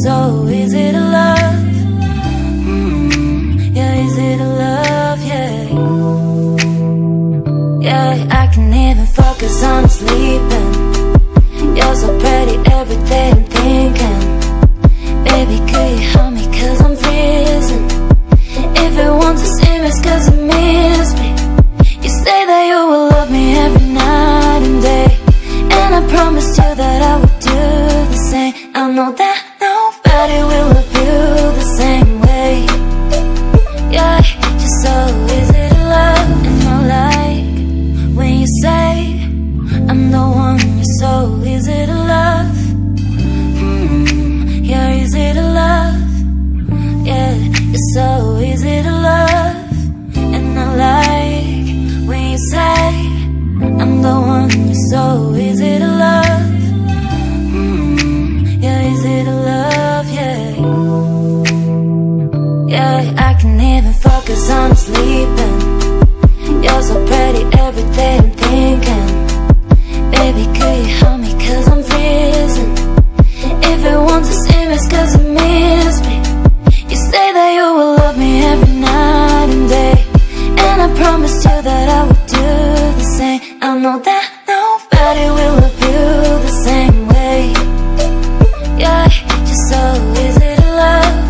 so easy to love. Yeah, easy to love, yeah. Yeah, I can't even focus on sleeping. You're so pretty every day I'm thinking. Baby, could you help me cause I'm freezing. If you want to see me it's cause you miss me. You say that you will love me every night and day, and I promised you that I would do the same. I know that nobody will love you the same way. Yeah, you're so easy to love. And I like when you say I'm the one. You're so easy to love. You're easy to love. Yeah, you're so easy to love. And I like when you say I'm the one. You're so easy to love. You're easy to love, yeah. Yeah, I can't even focus on sleeping. You're so pretty every day I'm thinking. Baby, could you help me cause I'm freezing. If you want to see me it's cause you miss me. You say that you will love me every night and day, and I promised you that I would do the same. I know that nobody will love you the same way. Yeah, you're so easy to love.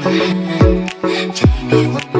my hand. Take me one